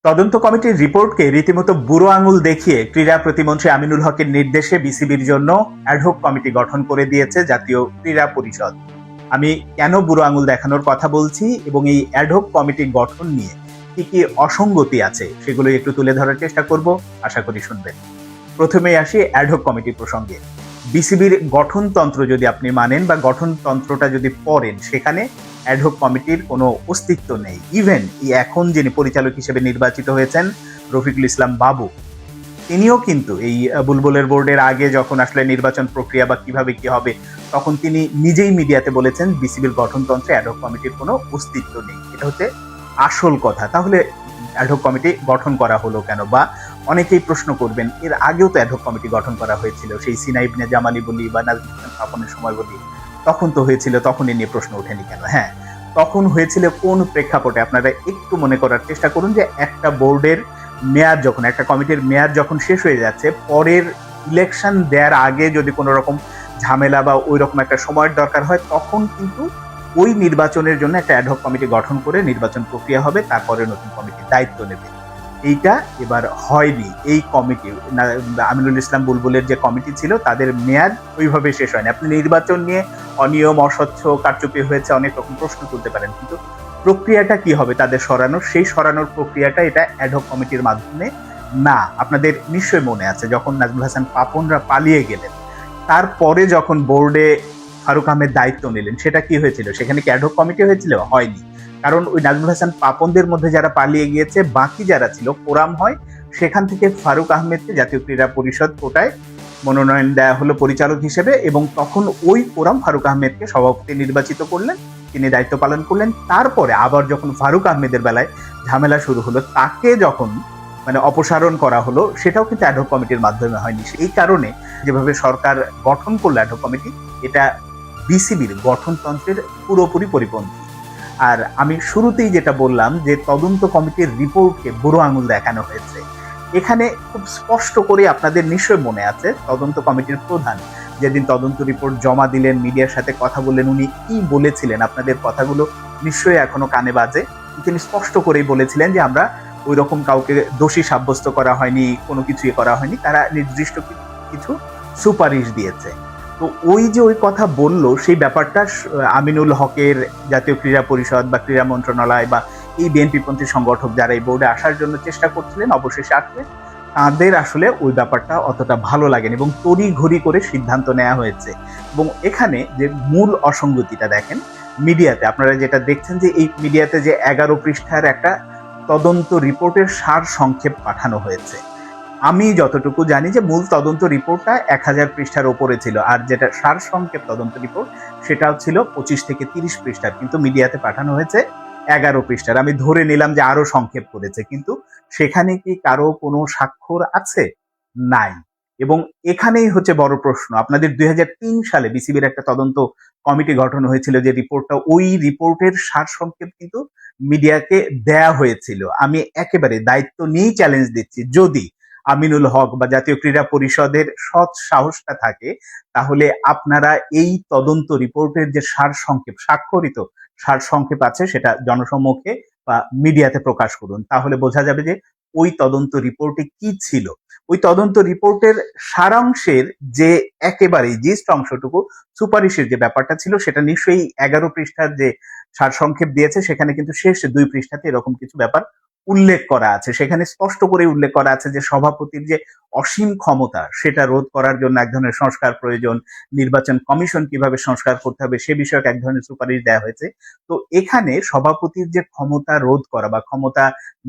তদন্ত কমিটির রিপোর্টকে রীতিমতো বুড়ো আঙুল দেখিয়ে ক্রীড়া প্রতিমন্ত্রী আমিনুল হকের নির্দেশে বিসিবির জন্য অ্যাডহক কমিটি গঠন করে দিয়েছে জাতীয় ক্রীড়া পরিষদ। আমি কেন বুড়ো আঙুল দেখানোর কথা বলছি এবং এই অ্যাডহক কমিটি গঠন নিয়ে কি কি অসঙ্গতি আছে সেগুলো একটু তুলে ধরার চেষ্টা করব, আশা করি শুনবেন। প্রথমেই আসি অ্যাডহক কমিটি প্রসঙ্গে। বিসিবির গঠনতন্ত্র যদি আপনি মানেন বা গঠনতন্ত্রটা যদি পড়েন, সেখানে অ্যাডহক কমিটির কোনো অস্তিত্ব নেই। ইভেন এখন যিনি পরিচালক হিসেবে নির্বাচিত হয়েছেন রফিকুল ইসলাম বাবু, তিনিও কিন্তু এই বুলবুলের বোর্ডের আগে যখন আসলে নির্বাচন প্রক্রিয়া বা কিভাবে কি হবে, তখন তিনি নিজেই মিডিয়াতে বলেছেন বিসিবির গঠনতন্ত্রে অ্যাডহক কমিটির কোনো অস্তিত্ব নেই। এটা হচ্ছে আসল কথা। তাহলে অ্যাডহক কমিটি গঠন করা হলো কেন? বা অনেকেই প্রশ্ন করবেন, এর আগেও তো অ্যাডহক কমিটি গঠন করা হয়েছিল, সেই সিনা ইবনে জামালি বলি বা নাজমুল হাসান পাপনের সময় বলি, তখন তো হয়েছিল, তখন এ নিয়ে প্রশ্ন ওঠেনি কেন? হ্যাঁ, তখন হয়েছিল কোন প্রেক্ষাপটে? আপনারা একটু মনে করার চেষ্টা করুন যে একটা বোর্ডের মেয়াদ যখন, একটা কমিটির মেয়াদ যখন শেষ হয়ে যাচ্ছে, পরের ইলেকশন দেওয়ার আগে যদি কোনো রকম ঝামেলা বা ওই রকম একটা সময়ের দরকার হয়, তখন কিন্তু ওই নির্বাচনের জন্য একটা অ্যাডহক কমিটি গঠন করে নির্বাচন প্রক্রিয়া হবে, তারপরে নতুন কমিটির দায়িত্ব নেবে। এইটা এবার হয়নি। এই কমিটি আমিনুল ইসলাম বুলবুলের যে কমিটি ছিল, তাদের মেয়াদ ওইভাবে শেষ হয়নি। আপনি নির্বাচন নিয়ে অনিয়ম, অস্বচ্ছ, কারচুপি হয়েছে, অনেক রকম প্রশ্ন তুলতে পারেন, কিন্তু প্রক্রিয়াটা কি হবে তাদের সরানোর, সেই সরানোর প্রক্রিয়াটা এটা অ্যাডহক কমিটির মাধ্যমে না। আপনাদের নিশ্চয়ই মনে আছে যখন নাজমুল হাসান পাপনরা পালিয়ে গেলেন, তারপরে যখন বোর্ডে ফারুক আহমেদ দায়িত্ব নিলেন, সেটা কি হয়েছিল? সেখানে কি অ্যাডহক কমিটি হয়েছিল? হয়নি। কারণ ওই নাজমুল হাসান পাপনদের মধ্যে যারা পালিয়ে গিয়েছে, বাকি যারা ছিল কোরাম হয়, সেখান থেকে ফারুক আহমেদকে জাতীয় ক্রীড়া পরিষদ কোটায় মনোনয়ন দেওয়া হলো পরিচালক হিসেবে, এবং তখন ওই কোরাম ফারুক আহমেদকে সভাপতি নির্বাচিত করলেন, তিনি দায়িত্ব পালন করলেন। তারপরে আবার যখন ফারুক আহমেদের বেলায় ঝামেলা শুরু হলো, তাকে যখন অপসারণ করা হলো, সেটাও কিন্তু অ্যাডহক কমিটির মাধ্যমে হয়নি। এই কারণে যেভাবে সরকার গঠন করলো অ্যাডহক কমিটি, এটা বিসিবির গঠনতন্ত্রের পুরোপুরি পরিপন্থী। আর আমি শুরুতেই যেটা বললাম যে তদন্ত কমিটির রিপোর্টকে বুড়ো আঙুল দেখানো হয়েছে, এখানে খুব স্পষ্ট করে আপনাদের নিশ্চয় মনে আছে তদন্ত কমিটির প্রধান যেদিন তদন্ত রিপোর্ট জমা দিলেন, মিডিয়ার সাথে কথা বললেন, উনি কি বলেছিলেন? আপনাদের কথাগুলো নিশ্চয়ই এখনো কানে বাজে। তিনি স্পষ্ট করেই বলেছিলেন যে আমরা ওই রকম কাউকে দোষী সাব্যস্ত করা হয়নি, কোনো কিছুই করা হয়নি, তারা নির্দিষ্ট কিছু সুপারিশ দিয়েছে। তো ওই যে ওই কথা বললো, সেই ব্যাপারটা আমিনুল হকের জাতীয় ক্রীড়া পরিষদ বা ক্রীড়া মন্ত্রণালয় বা এই বিএনপিপন্থী সংগঠক যারা এই বোর্ডে আসার জন্য চেষ্টা করছিলেন, অবশেষে আসলে তাদের আসলে ওই ব্যাপারটা অতটা ভালো লাগেনি এবং তড়িঘড়ি করে সিদ্ধান্ত নেওয়া হয়েছে। এবং এখানে যে মূল অসঙ্গতিটা দেখেন, মিডিয়াতে আপনারা যেটা দেখছেন যে এই মিডিয়াতে যে 11 পৃষ্ঠার একটা তদন্ত রিপোর্টের সার সংক্ষেপ পাঠানো হয়েছে। আমি যতটুকু জানি যে মূল তদন্ত রিপোর্টটা 1000 পৃষ্ঠার ওপরে ছিল, আর যেটা সার সংক্ষেপ তদন্ত রিপোর্ট সেটাও ছিল 25 থেকে 30 পৃষ্ঠার, কিন্তু মিডিয়াতে পাঠানো হয়েছে 11 পৃষ্ঠার। আমি ধরে নিলাম যে আরো সংক্ষেপ করেছে, কিন্তু সেখানে কি কারো কোনো স্বাক্ষর আছে? নাই। এবং এখানেই হচ্ছে বড় প্রশ্ন। আপনাদের 2003 সালে বিসিবির একটা তদন্ত কমিটি গঠন হয়েছিল, যে রিপোর্টটা, ওই রিপোর্টের সার সংক্ষেপ কিন্তু মিডিয়াকে দেয়া হয়েছিল। আমি একেবারে দায়িত্ব নিয়েই চ্যালেঞ্জ দিচ্ছি, যদি আমিনুল হক বা জাতীয় ক্রীড়া পরিষদের সৎ সাহসটা থাকে, তাহলে আপনারা এই তদন্ত রিপোর্টের যে সার সংক্ষেপ, স্বাক্ষরিত সার সংক্ষেপ আছে, সেটা জনসম্মুখে বা মিডিয়াতে প্রকাশ করুন। তাহলে বোঝা যাবে যে ওই তদন্ত রিপোর্টে কি ছিল। ওই তদন্ত রিপোর্টের সারাংশের যে একেবারেই জিস্ট অংশটুকু, সুপারিশের যে ব্যাপারটা ছিল, সেটা নিশ্চয়ই 11 পৃষ্ঠার যে সারসংক্ষেপ দিয়েছে, সেখানে কিন্তু শেষ 2 পৃষ্ঠাতে এরকম কিছু ব্যাপার উল্লেখ করা আছে। সেখানে স্পষ্ট করে উল্লেখ করা আছে যে সভাপতির যে অসীম ক্ষমতা, সেটা রোধ করার জন্য এক ধরনের সংস্কার প্রয়োজন, নির্বাচন কমিশন কিভাবে সংস্কার করতে হবে সে বিষয়ক এক ধরনের সুপারিশ দেওয়া হয়েছে। তো এখানে সভাপতির যে ক্ষমতা রোধ করা বা ক্ষমতা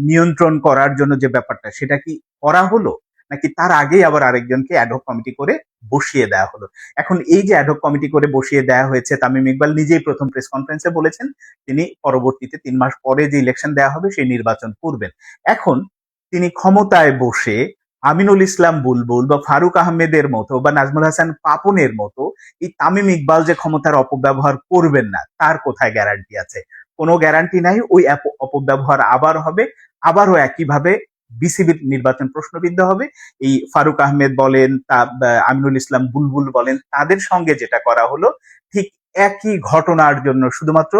নিয়ন্ত্রণ করার জন্য যে ব্যাপারটা, সেটা কি করা হলো, নাকি তার আগেই আবার আরেকজনকে অ্যাডহক কমিটি করে বসিয়ে দেওয়া হলো? এখন এই যে অ্যাডহক কমিটি করে বসিয়ে দেওয়া হয়েছে, তামিম ইকবাল নিজেই প্রথম প্রেস কনফারেন্সে বলেছেন তিনি পরবর্তীতে 3 মাস পরে যে ইলেকশন দেওয়া হবে সেই নির্বাচন করবেন। এখন তিনি ক্ষমতায় বসে আমিনুল ইসলাম বুলবুল বা ফারুক আহমেদের মতো বা নাজমুল হাসান পাপনের মতো এই তামিম ইকবাল যে ক্ষমতার অপব্যবহার করবেন না, তার কোথায় গ্যারান্টি আছে? কোনো গ্যারান্টি নাই। ওই অপব্যবহার আবার হবে, আবারও একইভাবে বিসিবির নির্বাচন প্রশ্নবিদ্ধ হবে। এই ফারুক আহমেদ বলেন, আমিনুল ইসলাম বুলবুল বলেন, তাদের সঙ্গে যেটা করা হলো, ঠিক একই ঘটনার জন্য শুধুমাত্র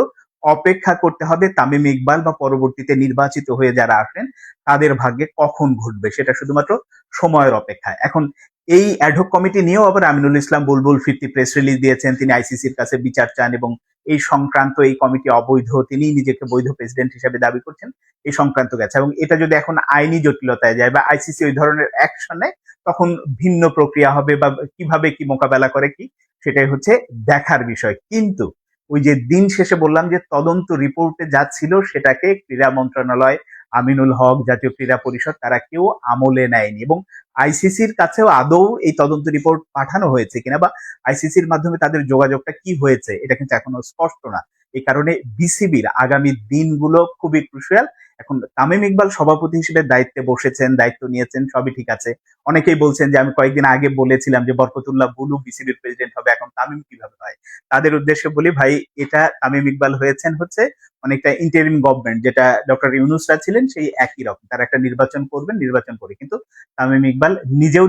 অপেক্ষা করতে হবে তামিম ইকবাল বা পরবর্তীতে নির্বাচিত হয়ে যারা আসেন তাদের ভাগ্যে কখন ঘটবে, সেটা শুধুমাত্র সময়ের অপেক্ষা। এখন এই অ্যাডহক কমিটি নিয়েও আবার আমিনুল ইসলাম বুলবুল ফিরতি প্রেস রিলিজ দিয়েছেন, তিনি আইসিসির কাছে বিচার চান এবং এই সংক্রান্ত এই কমিটি অবৈধ, তিনি নিজেকে বৈধ প্রেসিডেন্ট হিসেবে দাবি করছেন, এই সংক্রান্ত গেছে। এবং এটা যদি এখন আইনি জটিলতায় যায় বা আইসিসি ওই ধরনের অ্যাকশন নেয়, তখন ভিন্ন প্রক্রিয়া হবে বা কিভাবে কি মোকাবেলা করে কি, সেটাই হচ্ছে দেখার বিষয়। কিন্তু ওই যে দিন শেষে বললাম যে তদন্ত রিপোর্টে যা ছিল সেটাকে ক্রীড়া মন্ত্রণালয়, আমিনুল হক, জাতীয় ক্রীড়া পরিষদ তারা কেউ আমলে নেয়নি এবং আইসিসির কাছেও আদৌ এই তদন্ত রিপোর্ট পাঠানো হয়েছে কিনা বা আইসিসির মাধ্যমে তাদের যোগাযোগটা কি হয়েছে এটা কিন্তু এখনো স্পষ্ট না। এই কারণে বিসিবির আগামী দিনগুলো খুবই ক্রুশিয়াল। এখন তামিম ইকবাল সভাপতি হিসেবে দায়িত্বে বসেছেন, দায়িত্ব নিয়েছেন, সবই ঠিক আছে। অনেকেই বলছেন যে আমি কয়েকদিন আগে বলেছিলাম যে বরকতুল্লাহ বুলু বিসিবির প্রেসিডেন্ট হবে, এখন তামিম কিভাবে হয়? তাদের উদ্দেশ্যে বলি ভাই, এটা তামিম ইকবাল হয়েছেন হচ্ছে অনেকটা ইন্টারিম গভর্নমেন্ট, যেটা ডক্টর ইউনূসরা ছিলেন সেই একই রকম। তারা একটা নির্বাচন করবেন, নির্বাচন করে কিন্তু তামিম ইকবাল নিজেও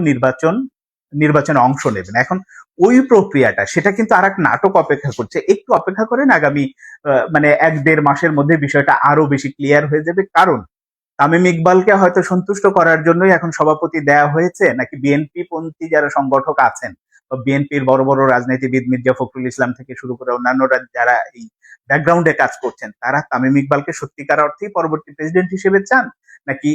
নির্বাচনে অংশ নেবেন। এখন ওই প্রক্রিয়াটা সেটা কিন্তু আর এক নাটক অপেক্ষা করছে। একটু অপেক্ষা করেন, আগামী মানে ১-১.৫ মাসের মধ্যে বিষয়টা আরো বেশি ক্লিয়ার হয়ে যাবে। কারণ তামিম ইকবালকে হয়তো সন্তুষ্ট করার জন্যই এখন সভাপতি দেয়া হয়েছে, নাকি বিএনপি পন্থী যারা সংগঠক আছেন বা বিএনপির বড় বড় রাজনীতিবিদ মির্জা ফখরুল ইসলাম থেকে শুরু করে অন্যান্যরা যারা এই ব্যাকগ্রাউন্ডে কাজ করছেন, তারা তামিম ইকবালকে সত্যিকার অর্থেই পরবর্তী প্রেসিডেন্ট হিসেবে চান, নাকি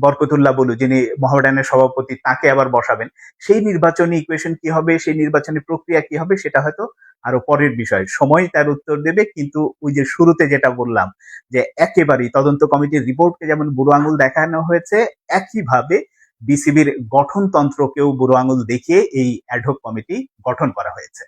বরকতুল্লাহ বুলু যিনি মোহামেডানের সভাপতি তাকে আবার বসাবেন? সেই নির্বাচনী ইকুয়েশন কি হবে, সেই নির্বাচনী প্রক্রিয়া কি হবে, সেটা হয়তো আরো পরের বিষয়, সময় তার উত্তর দেবে। কিন্তু ওই যে শুরুতে যেটা বললাম যে একেবারেই তদন্ত কমিটির রিপোর্টকে যেমন বুড়ো আঙুল দেখানো হয়েছে, একইভাবে বিসিবির গঠনতন্ত্রকেও বুড়ো আঙুল দেখিয়ে এই অ্যাডহক কমিটি গঠন করা হয়েছে।